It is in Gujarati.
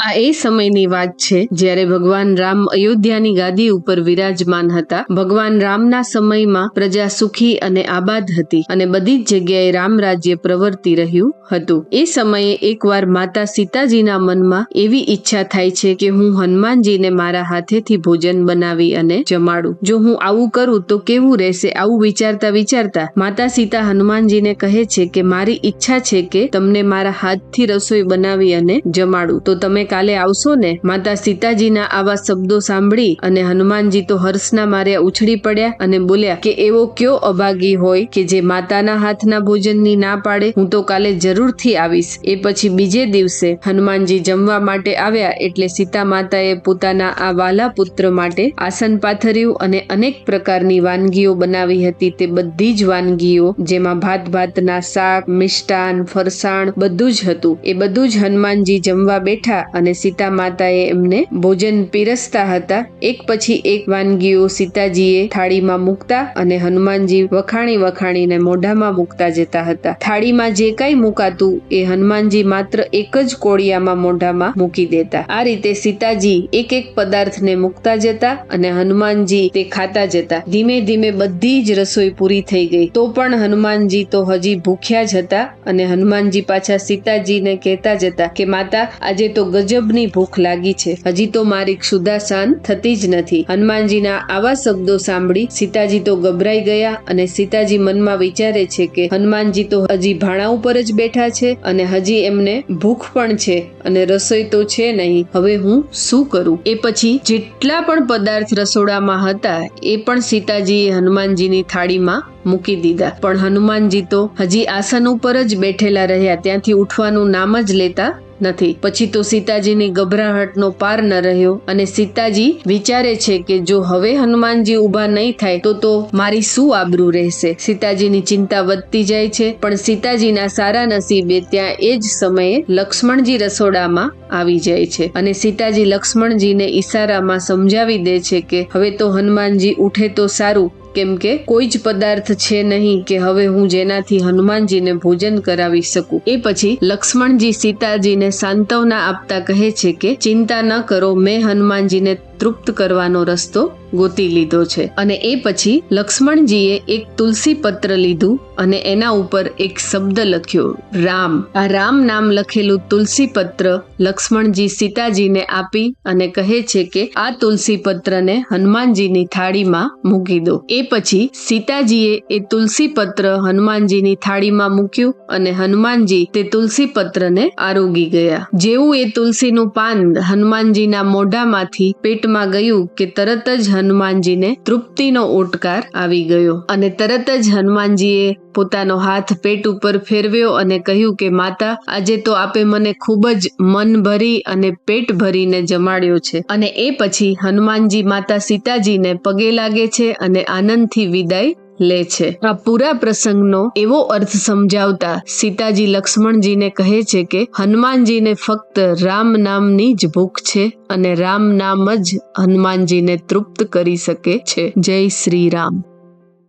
આ એ સમયની વાત છે જ્યારે ભગવાન રામ અયોધ્યાની ગાદી ઉપર વિરાજમાન હતા. ભગવાન રામના સમયમાં પ્રજા સુખી અને આબાદ હતી અને બધી જ જગ્યાએ રામ રાજ્ય પ્રવર્તી રહ્યું હતું. એ સમયે એકવાર માતા સીતાજીના મનમાં એવી ઈચ્છા થાય છે કે હું હનુમાનજીને મારા હાથેથી ભોજન બનાવી અને જમાડું. જો હું આવું કરું તો કેવું રહેશે? આવું વિચારતા વિચારતા માતા સીતા હનુમાનજીને કહે છે કે મારી ઈચ્છા છે કે તમને મારા હાથથી રસોઈ બનાવી અને જમાડું, તો તમે કાલે આવશો ને? માતા સીતાજીના આવા શબ્દો સાંભળી અને હનુમાનજી તો હર્ષના માર્યા ઉછળી પડ્યા અને બોલ્યા કે એવો કયો અભાગી હોય કે જે માતાના હાથના ભોજનની ના પાડે? હું તો કાલે જરૂરથી આવીશ. એ પછી બીજે દિવસે હનુમાનજી જમવા માટે આવ્યા એટલે સીતા માતાએ પોતાના આ વાલા પુત્ર માટે આસન પાથર્યું અને અનેક પ્રકારની વાનગીઓ બનાવી હતી. તે બધી જ વાનગીઓ જેમાં ભાતના શાક, મિષ્ટાન, ફરસાણ બધું જ હતું. એ બધું જ હનુમાનજી જમવા બેઠા અને સીતા માતાએ એમને ભોજન પીરસતા હતા. એક પછી એક વાનગીઓ સીતાજીએ થાળીમાં મૂકતા અને હનુમાનજી વખાણીને મોઢામાં મૂકતા જતા હતા. થાળીમાં જે કઈ મુકાતું એ હનુમાનજી માત્ર એક જ કોળિયામાં મોઢામાં મૂકી દેતા. આ રીતે સીતાજી એક એક પદાર્થને મૂકતા જતા અને હનુમાનજી તે ખાતા જતા. ધીમે ધીમે બધી જ રસોઈ પૂરી થઈ ગઈ તો પણ હનુમાનજી તો હજી ભૂખ્યા જ હતા અને હનુમાનજી પાછા સીતાજીને કહેતા જતા કે માતા, આજે તો ગજબની ભૂખ લાગી છે, હજી તો મારી ક્ષુધા શાંત થતી જ નથી. હનુમાનજીના આવા શબ્દો સાંભળી સીતાજી તો ગભરાઈ ગયા અને સીતાજી મનમાં વિચારે છે કે હનુમાનજી તો હજી ભાણા ઉપર જ બેઠા છે અને હજી એમને ભૂખ પણ છે અને રસોઈ તો છે નહીં. હવે હું શું કરું? એ પછી જેટલા પણ પદાર્થ રસોડામાં હતા એ પણ સીતાજીએ હનુમાનજીની થાળીમાં મૂકી દીધા. પણ હનુમાનજી તો હજી આસન ઉપર જ બેઠેલા રહ્યા, ત્યાંથી ઉઠવાનું નામ જ લેતા નથી. પછી તો સીતાજીની ગભરાહટનો પાર ન રહ્યો અને સીતાજી વિચારે છે કે જો હવે હનુમાનજી ઊભા નહીં થાય તો મારી શું આબરૂ રહેશે? સીતાજીની ચિંતા વધતી જાય છે. પણ સીતાજીના સારા નસીબે ત્યાં એ જ સમયે લક્ષ્મણજી રસોડામાં આવી જાય છે અને સીતાજી લક્ષ્મણજીને ઈશારામાં સમજાવી દે છે કે હવે તો હનુમાનજી ઉઠે તો સારું, કેમ કે કોઈ જ પદાર્થ છે નહીં કે હવે હું જેનાથી હનુમાનજીને ભોજન કરાવી શકું. એ પછી લક્ષ્મણજી સીતાજીને સાંત્વના આપતા કહે છે કે ચિંતા ન કરો, મેં હનુમાનજીને તૃપ્ત કરવાનો રસ્તો ગોતી લીધો છે. અને એ પછી લક્ષ્મણજીએ એક તુલસી પત્ર લીધું અને એના ઉપર એક શબ્દ લખ્યો, રામ. આ રામ નામ લખેલું તુલસી પત્ર લક્ષ્મણજી સીતાજીને આપી અને કહે છે કે આ તુલસી પત્રને હનુમાનજીની થાળીમાં મૂકી દો. એ પછી સીતાજીએ એ તુલસી પત્ર હનુમાનજીની થાળીમાં મૂક્યું અને હનુમાનજી તે તુલસી પત્રને આરોગી ગયા. જેવું એ તુલસીનું પાન હનુમાનજીના મોઢામાંથી પેટમાં ગયું કે તરત જ હનુમાનજીને તૃપ્તિનો ઓટકાર આવી ગયો અને તરત જ હનુમાનજીએ પોતાનો હાથ પેટ ઉપર ફેરવ્યો અને કહ્યું કે માતા, આજે તો આપે મને ખૂબ જ મન ભરી અને પેટ ભરીને જમાડ્યો છે. અને એ પછી હનુમાનજી માતા સીતાજીને પગે લાગે છે અને આનંદથી વિદાય લે છે. આ પૂરા પ્રસંગનો એવો અર્થ સમજાવતા સીતાજી લક્ષ્મણજીને કહે છે કે હનુમાનજીને ફક્ત રામ નામની જ ભૂખ છે અને રામ નામ જ હનુમાનજીને તૃપ્ત કરી શકે છે. જય શ્રી રામ.